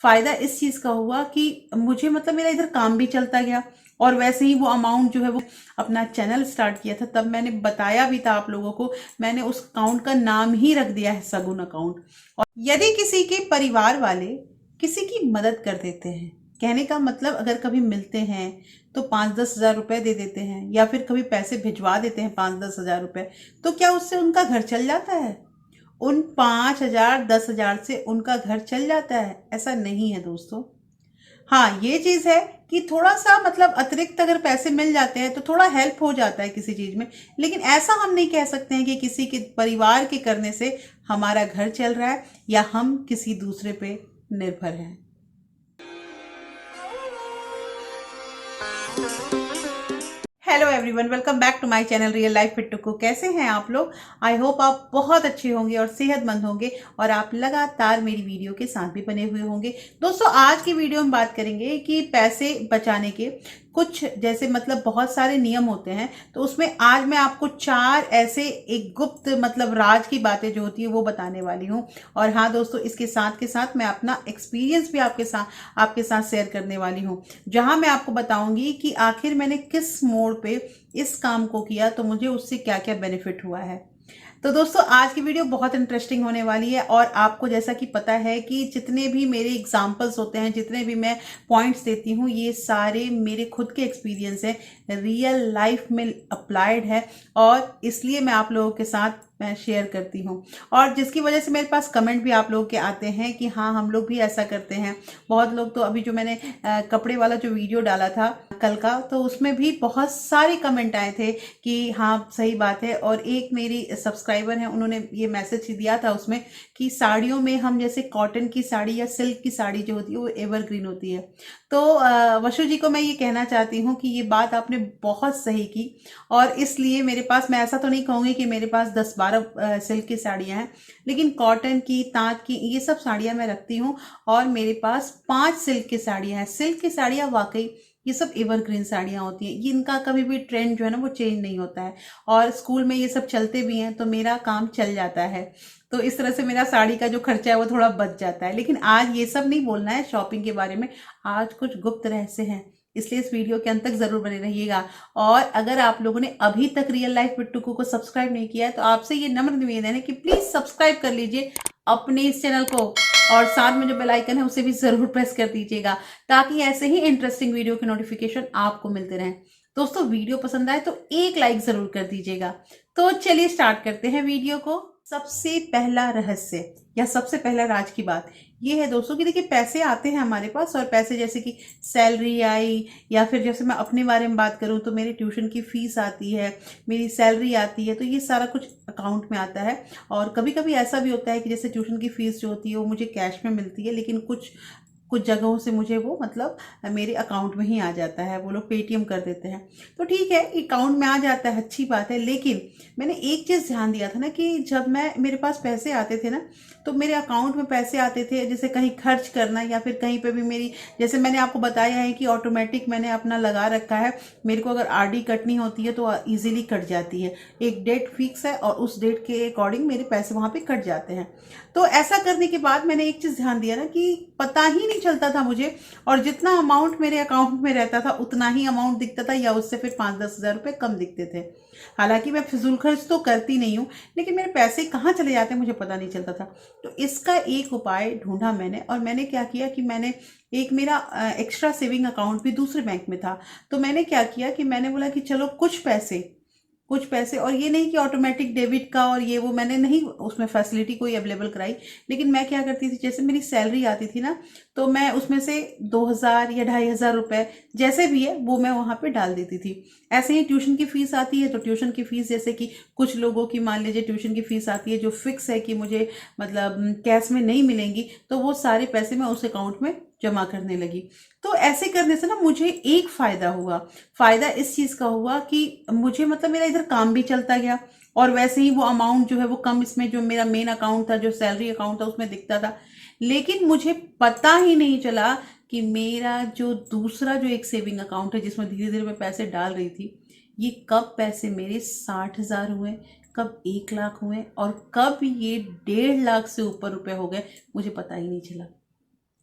फायदा इस चीज का हुआ कि मुझे मतलब मेरा इधर काम भी चलता गया, और वैसे ही वो अमाउंट जो है वो अपना चैनल स्टार्ट किया था तब मैंने बताया भी था आप लोगों को। मैंने उस अकाउंट का नाम ही रख दिया है सगुन अकाउंट। और यदि किसी के परिवार वाले किसी की मदद कर देते हैं, कहने का मतलब अगर कभी मिलते हैं तो 5-10 हज़ार रुपए दे देते हैं, या फिर कभी पैसे भिजवा देते हैं 5-10 हज़ार रुपए, तो क्या उससे उनका घर चल जाता है? उन 5 हज़ार 10 हज़ार से उनका घर चल जाता है? ऐसा नहीं है दोस्तों। हाँ, ये चीज है कि थोड़ा सा मतलब अतिरिक्त अगर पैसे मिल जाते हैं तो थोड़ा हेल्प हो जाता है किसी चीज में। लेकिन ऐसा हम नहीं कह सकते हैं कि किसी के परिवार के करने से हमारा घर चल रहा है या हम किसी दूसरे पे निर्भर हैं। Hello everyone, welcome back to my channel real life fit to cook. कैसे हैं आप लोग? आई होप आप बहुत अच्छे होंगे और सेहतमंद होंगे, और आप लगातार मेरी वीडियो के साथ भी बने हुए होंगे। दोस्तों, आज की वीडियो में बात करेंगे कि पैसे बचाने के कुछ जैसे मतलब बहुत सारे नियम होते हैं, तो उसमें आज मैं आपको 4 ऐसे एक गुप्त मतलब राज की बातें जो होती है वो बताने वाली हूँ। और हाँ दोस्तों, इसके साथ के साथ मैं अपना एक्सपीरियंस भी आपके साथ शेयर करने वाली हूँ, जहां मैं आपको बताऊंगी कि आखिर मैंने किस मोड़ पे इस काम को किया तो मुझे उससे क्या क्या बेनिफिट हुआ है। तो दोस्तों, आज की वीडियो बहुत इंटरेस्टिंग होने वाली है, और आपको जैसा कि पता है कि जितने भी मेरे एग्जाम्पल्स होते हैं, जितने भी मैं पॉइंट्स देती हूँ, ये सारे मेरे खुद के एक्सपीरियंस हैं, रियल लाइफ में अप्लाइड है, और इसलिए मैं आप लोगों के साथ मैं शेयर करती हूँ। और जिसकी वजह से मेरे पास कमेंट भी आप लोगों के आते हैं कि हाँ, हम लोग भी ऐसा करते हैं। बहुत लोग तो अभी जो मैंने कपड़े वाला जो वीडियो डाला था कल का, तो उसमें भी बहुत सारे कमेंट आए थे कि हाँ सही बात है। और एक मेरी सब्सक्राइबर है, उन्होंने ये मैसेज दिया था उसमें कि साड़ियों में हम जैसे कॉटन की साड़ी या सिल्क की साड़ी जो होती है वो एवरग्रीन होती है। तो वशु जी को मैं ये कहना चाहती हूँ कि ये बात आपने बहुत सही की, और इसलिए मेरे पास, मैं ऐसा तो नहीं कहूँगी कि मेरे पास 10-12 सिल्क की साड़ियाँ हैं, लेकिन कॉटन की, तांत की, ये सब साड़ियाँ मैं रखती हूँ। और मेरे पास 5 सिल्क की साड़ियाँ हैं। सिल्क की साड़ियाँ वाकई ये सब एवरग्रीन साड़ियाँ होती हैं, इनका कभी भी ट्रेंड जो है ना वो चेंज नहीं होता है, और स्कूल में ये सब चलते भी हैं तो मेरा काम चल जाता है। तो इस तरह से मेरा साड़ी का जो खर्चा है वो थोड़ा बच जाता है। लेकिन आज ये सब नहीं बोलना है शॉपिंग के बारे में, आज कुछ गुप्त रहस्य हैं, इसलिए इस वीडियो के अंत तक जरूर बने रहिएगा। और अगर आप लोगों ने अभी तक रियल लाइफ विद टुकू को सब्सक्राइब नहीं किया है तो आपसे ये नम्र निवेदन है कि प्लीज सब्सक्राइब कर लीजिए अपने इस चैनल को, और साथ में जो बेल आइकन है उसे भी जरूर प्रेस कर दीजिएगा, ताकि ऐसे ही इंटरेस्टिंग वीडियो के नोटिफिकेशन आपको मिलते रहें। दोस्तों, वीडियो पसंद आए तो एक लाइक जरूर कर दीजिएगा। तो चलिए स्टार्ट करते हैं वीडियो को। सबसे पहला रहस्य या सबसे पहला राज की बात ये है दोस्तों कि देखिए, पैसे आते हैं हमारे पास, और पैसे जैसे कि सैलरी आई, या फिर जैसे मैं अपने बारे में बात करूं तो मेरी ट्यूशन की फीस आती है, मेरी सैलरी आती है, तो ये सारा कुछ अकाउंट में आता है। और कभी कभी ऐसा भी होता है कि जैसे ट्यूशन की फीस जो होती है वो मुझे कैश में मिलती है, लेकिन कुछ कुछ जगहों से मुझे वो मतलब मेरे अकाउंट में ही आ जाता है, वो लोग पेटीएम कर देते हैं। तो ठीक है, अकाउंट में आ जाता है, अच्छी बात है। लेकिन मैंने एक चीज़ ध्यान दिया था ना कि जब मैं मेरे पास पैसे आते थे ना, तो मेरे अकाउंट में पैसे आते थे, जैसे कहीं खर्च करना या फिर कहीं पे भी मेरी, जैसे मैंने आपको बताया है कि ऑटोमेटिक मैंने अपना लगा रखा है, मेरे को अगर आरडी कटनी होती है तो इजीली कट जाती है। एक डेट फिक्स है और उस डेट के अकॉर्डिंग मेरे पैसे वहां पे कट जाते हैं। तो ऐसा करने के बाद मैंने एक चीज ध्यान दिया ना कि पता ही नहीं चलता था मुझे, और जितना अमाउंट मेरे अकाउंट में रहता था उतना ही अमाउंट दिखता था, या उससे फिर 5-10 हज़ार रुपए कम दिखते थे। हालांकि मैं फिजूल खर्च तो करती नहीं हूँ, लेकिन मेरे पैसे कहाँ चले जाते हैं मुझे पता नहीं चलता था। तो इसका एक उपाय ढूंढा मैंने, और मैंने क्या किया कि मैंने एक मेरा एक्स्ट्रा सेविंग अकाउंट भी दूसरे बैंक में था। तो मैंने क्या किया कि मैंने बोला कि चलो कुछ पैसे, और ये नहीं कि ऑटोमेटिक डेबिट का और ये वो मैंने नहीं उसमें फैसिलिटी कोई अवेलेबल कराई। लेकिन मैं क्या करती थी, जैसे मेरी सैलरी आती थी ना, तो मैं उसमें से 2,000 या 2,500 रुपए जैसे भी है वो मैं वहां पे डाल देती थी। ऐसे ही ट्यूशन की फीस आती है तो ट्यूशन की फीस, जैसे कि कुछ लोगों की मान लीजिए ट्यूशन की फीस आती है जो फिक्स है कि मुझे मतलब कैश में नहीं मिलेंगी, तो वो सारे पैसे मैं उस अकाउंट में जमा करने लगी। तो ऐसे करने से ना मुझे एक फायदा हुआ। फायदा इस चीज का हुआ कि मुझे मतलब मेरा इधर काम भी चलता गया, और वैसे ही वो अमाउंट जो है वो कम, इसमें जो मेरा मेन अकाउंट था, जो सैलरी अकाउंट था, उसमें दिखता था। लेकिन मुझे पता ही नहीं चला कि मेरा जो दूसरा जो एक सेविंग अकाउंट है जिसमें धीरे धीरे मैं पैसे डाल रही थी, ये कब पैसे मेरे 60,000 हुए, कब 1 लाख हुए, और कब ये 1.5 लाख से ऊपर रुपए हो गए, मुझे पता ही नहीं चला।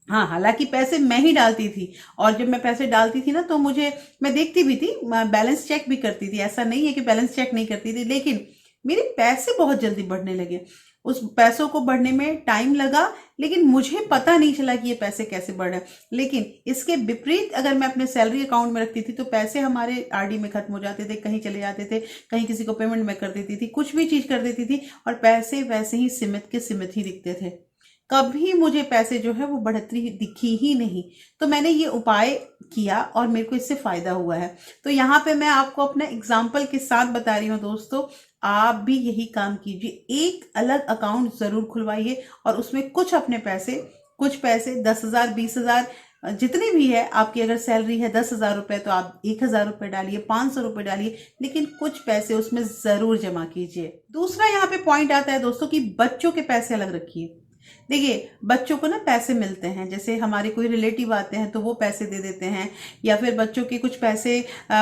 हाँ, हालांकि पैसे मैं ही डालती थी, और जब मैं पैसे डालती थी ना तो मैं देखती भी थी, बैलेंस चेक भी करती थी, ऐसा नहीं है कि बैलेंस चेक नहीं करती थी, लेकिन मेरे पैसे बहुत जल्दी बढ़ने लगे। उस पैसों को बढ़ने में टाइम लगा, लेकिन मुझे पता नहीं चला कि ये पैसे कैसे बढ़े। लेकिन इसके विपरीत अगर मैं अपने सैलरी अकाउंट में रखती थी तो पैसे हमारे आरडी में खत्म हो जाते थे, कहीं चले जाते थे, कहीं किसी को पेमेंट में कर देती थी, कुछ भी चीज कर देती थी, और पैसे वैसे ही सीमित के सीमित ही दिखते थे। कभी मुझे पैसे जो है वो बढ़ती दिखी ही नहीं। तो मैंने ये उपाय किया और मेरे को इससे फायदा हुआ है। तो यहाँ पे मैं आपको अपना एग्जाम्पल के साथ बता रही हूँ दोस्तों, आप भी यही काम कीजिए। एक अलग अकाउंट जरूर खुलवाइए और उसमें कुछ पैसे 10,000 20,000 जितनी भी है आपकी, अगर सैलरी है 10,000 रुपए तो आप 1,000 रुपए डालिए, 500 रुपए डालिए, लेकिन कुछ पैसे उसमें जरूर जमा कीजिए। दूसरा यहाँ पे पॉइंट आता है दोस्तों कि बच्चों के पैसे अलग रखिए। देखिए, बच्चों को ना पैसे मिलते हैं, जैसे हमारे कोई रिलेटिव आते हैं तो वो पैसे दे देते हैं, या फिर बच्चों के कुछ पैसे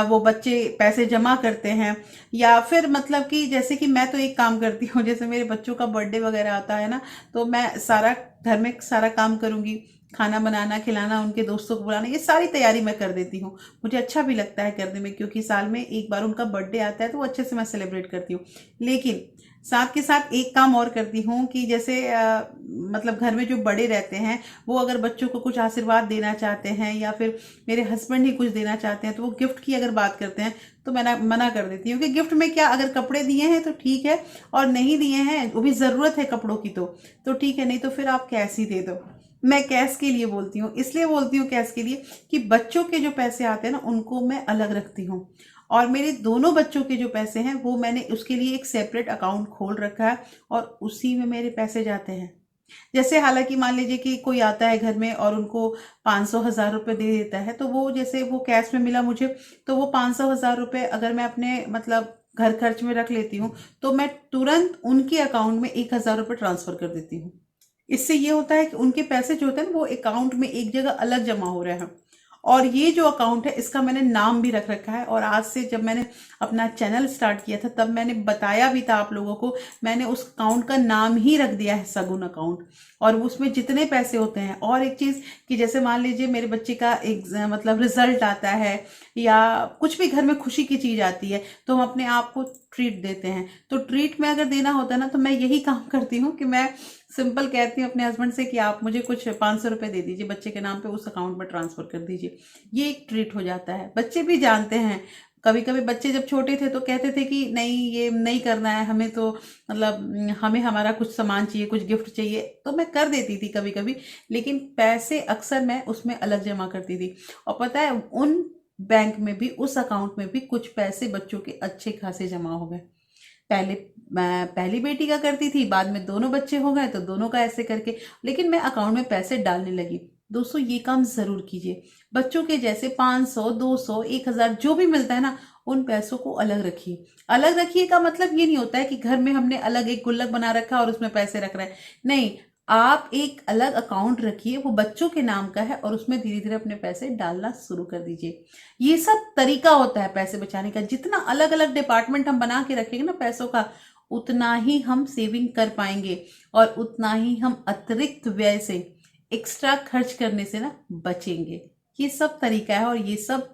वो बच्चे पैसे जमा करते हैं, या फिर मतलब कि जैसे कि मैं तो एक काम करती हूँ, जैसे मेरे बच्चों का बर्थडे वगैरह आता है ना, तो मैं सारा घर में सारा काम करूंगी, खाना बनाना, खिलाना, उनके दोस्तों को बुलाना, ये सारी तैयारी मैं कर देती हूँ। मुझे अच्छा भी लगता है करने में, क्योंकि साल में एक बार उनका बर्थडे आता है तो वो अच्छे से मैं सेलिब्रेट करती हूँ। लेकिन साथ के साथ एक काम और करती हूँ कि जैसे मतलब घर में जो बड़े रहते हैं वो अगर बच्चों को कुछ आशीर्वाद देना चाहते हैं, या फिर मेरे हस्बैंड ही कुछ देना चाहते हैं, तो वो गिफ्ट की अगर बात करते हैं तो मैं मना कर देती हूँ कि गिफ्ट में क्या, अगर कपड़े दिए हैं तो ठीक है, और नहीं दिए हैं, वो भी ज़रूरत है कपड़ों की तो ठीक है, नहीं तो फिर आप कैश ही दे दो। मैं कैश के लिए बोलती हूँ, इसलिए बोलती हूँ कैश के लिए कि बच्चों के जो पैसे आते हैं ना उनको मैं अलग रखती हूँ, और मेरे दोनों बच्चों के जो पैसे हैं वो मैंने उसके लिए एक सेपरेट अकाउंट खोल रखा है, और उसी में मेरे पैसे जाते हैं। जैसे हालांकि मान लीजिए कि कोई आता है घर में और उनको 500 1000 रुपए दे देता है, तो वो जैसे वो कैश में मिला मुझे, तो वो 500 1000 रुपए अगर मैं अपने मतलब घर खर्च में रख लेती हूँ, तो मैं तुरंत उनके अकाउंट में 1,000 रुपये ट्रांसफर कर देती हूँ। इससे ये होता है कि उनके पैसे जो होते हैं ना वो अकाउंट में एक जगह अलग जमा हो रहे हैं। और ये जो अकाउंट है इसका मैंने नाम भी रख रखा है, और आज से जब मैंने अपना चैनल स्टार्ट किया था तब मैंने बताया भी था आप लोगों को, मैंने उस अकाउंट का नाम ही रख दिया है सगुन अकाउंट। और उसमें जितने पैसे होते हैं, और एक चीज कि जैसे मान लीजिए मेरे बच्चे का एक मतलब रिजल्ट आता है, या कुछ भी घर में खुशी की चीज आती है, तो हम अपने आप को ट्रीट देते हैं। तो ट्रीट में अगर देना होता है ना, तो मैं यही काम करती हूँ कि मैं सिंपल कहती हूँ अपने हस्बैंड से कि आप मुझे कुछ 500 रुपए दे दीजिए बच्चे के नाम पे, उस अकाउंट में ट्रांसफर कर दीजिए। ये एक ट्रीट हो जाता है, बच्चे भी जानते हैं। कभी कभी बच्चे जब छोटे थे तो कहते थे कि नहीं ये नहीं करना है हमें, तो मतलब हमें हमारा कुछ सामान चाहिए, कुछ गिफ्ट चाहिए, तो मैं कर देती थी कभी कभी, लेकिन पैसे अक्सर मैं उसमें अलग जमा करती थी। और पता है, उन बैंक में भी, उस अकाउंट में भी कुछ पैसे बच्चों के अच्छे खासे जमा हो गए। पहले मैं पहली बेटी का करती थी, बाद में दोनों बच्चे हो गए तो दोनों का ऐसे करके, लेकिन मैं अकाउंट में पैसे डालने लगी। दोस्तों ये काम जरूर कीजिए। बच्चों के जैसे 500 200 1,000 जो भी मिलता है ना, उन पैसों को अलग रखिए। अलग रखिए का मतलब ये नहीं होता है कि घर में हमने अलग एक गुल्लक बना रखा और उसमें पैसे रख रहे हैं, नहीं। आप एक अलग अकाउंट रखिए, वो बच्चों के नाम का है, और उसमें धीरे धीरे अपने पैसे डालना शुरू कर दीजिए। ये सब तरीका होता है पैसे बचाने का। जितना अलग अलग डिपार्टमेंट हम बना के रखेंगे ना पैसों का, उतना ही हम सेविंग कर पाएंगे, और उतना ही हम अतिरिक्त व्यय से, एक्स्ट्रा खर्च करने से ना बचेंगे। ये सब तरीका है, और ये सब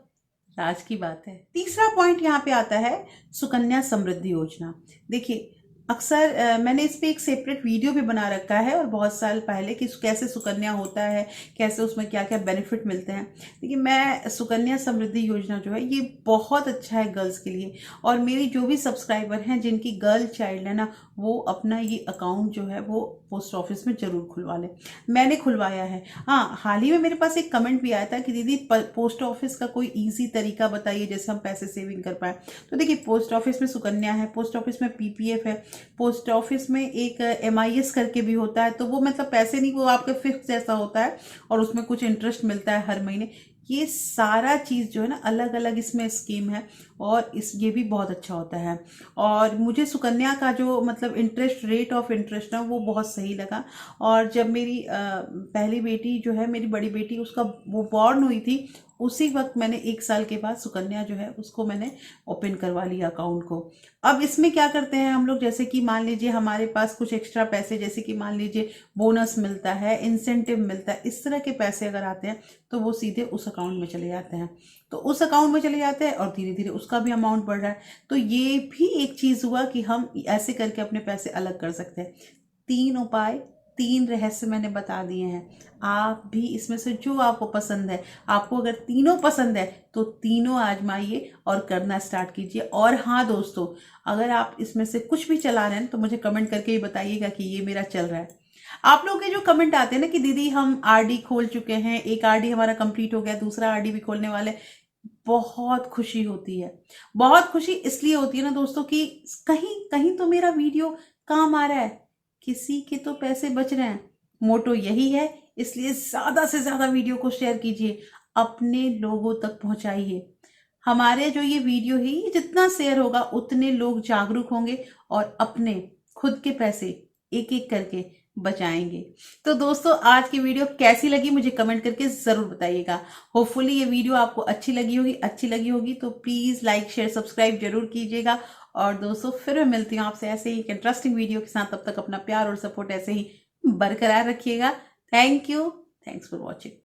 राज की बात है। तीसरा पॉइंट यहाँ पे आता है, सुकन्या समृद्धि योजना। देखिए, अक्सर मैंने इस पे एक सेपरेट वीडियो भी बना रखा है, और बहुत साल पहले कि कैसे सुकन्या होता है, कैसे उसमें क्या क्या बेनिफिट मिलते हैं। लेकिन मैं सुकन्या समृद्धि योजना जो है ये बहुत अच्छा है गर्ल्स के लिए, और मेरी जो भी सब्सक्राइबर हैं जिनकी गर्ल चाइल्ड है ना, वो अपना ये अकाउंट जो है वो पोस्ट ऑफिस में जरूर खुलवा लें। मैंने खुलवाया है। हाँ, हाल ही में मेरे पास एक कमेंट भी आया था कि दीदी पोस्ट ऑफिस का कोई इजी तरीका बताइए जैसे हम पैसे सेविंग कर पाए। तो देखिए, पोस्ट ऑफिस में सुकन्या है, पोस्ट ऑफिस में पीपीएफ है, पोस्ट ऑफिस में एक एमआईएस करके भी होता है, तो वो मतलब पैसे नहीं, वो आपके फिक्स जैसा होता है और उसमें कुछ इंटरेस्ट मिलता है हर महीने। ये सारा चीज़ जो है ना अलग अलग इसमें स्कीम है, और ये भी बहुत अच्छा होता है। और मुझे सुकन्या का जो मतलब इंटरेस्ट, रेट ऑफ इंटरेस्ट ना, वो बहुत सही लगा। और जब मेरी पहली बेटी जो है, मेरी बड़ी बेटी, उसका वो बॉर्न हुई थी, उसी वक्त मैंने 1 साल के बाद सुकन्या जो है उसको मैंने ओपन करवा लिया अकाउंट को। अब इसमें क्या करते हैं हम लोग, जैसे कि मान लीजिए हमारे पास कुछ एक्स्ट्रा पैसे, जैसे कि मान लीजिए बोनस मिलता है, इंसेंटिव मिलता है, इस तरह के पैसे अगर आते हैं तो वो सीधे उस अकाउंट में चले जाते हैं। तो उस अकाउंट में चले जाते हैं और धीरे धीरे उसका भी अमाउंट बढ़ रहा है। तो ये भी एक चीज़ हुआ कि हम ऐसे करके अपने पैसे अलग कर सकते हैं। 3 उपाय, 3 रहस्य मैंने बता दिए हैं। आप भी इसमें से जो आपको पसंद है, आपको अगर तीनों पसंद है तो तीनों आजमाइए और करना स्टार्ट कीजिए। और हाँ दोस्तों, अगर आप इसमें से कुछ भी चला रहे हैं तो मुझे कमेंट करके ही बताइएगा कि ये मेरा चल रहा है। आप लोगों के जो कमेंट आते हैं ना कि दीदी हम आरडी खोल चुके हैं, एक आरडी हमारा कंप्लीट हो गया, दूसरा आरडी भी खोलने वाले, बहुत खुशी होती है। बहुत खुशी इसलिए होती है ना दोस्तों कि कहीं कहीं तो मेरा वीडियो काम आ रहा है, किसी के तो पैसे बच रहे हैं। मोटो यही है, इसलिए ज्यादा से ज्यादा वीडियो को शेयर कीजिए, अपने लोगों तक पहुंचाइए। हमारे जो ये वीडियो है, ये जितना शेयर होगा उतने लोग जागरूक होंगे और अपने खुद के पैसे एक एक करके बचाएंगे। तो दोस्तों, आज की वीडियो कैसी लगी मुझे कमेंट करके जरूर बताइएगा। होपफुली ये वीडियो आपको अच्छी लगी होगी तो प्लीज लाइक शेयर सब्सक्राइब जरूर कीजिएगा। और दोस्तों, फिर मैं मिलती हूँ आपसे ऐसे ही एक इंटरेस्टिंग वीडियो के साथ। तब तक अपना प्यार और सपोर्ट ऐसे ही बरकरार रखिएगा। Thank you. Thanks for watching.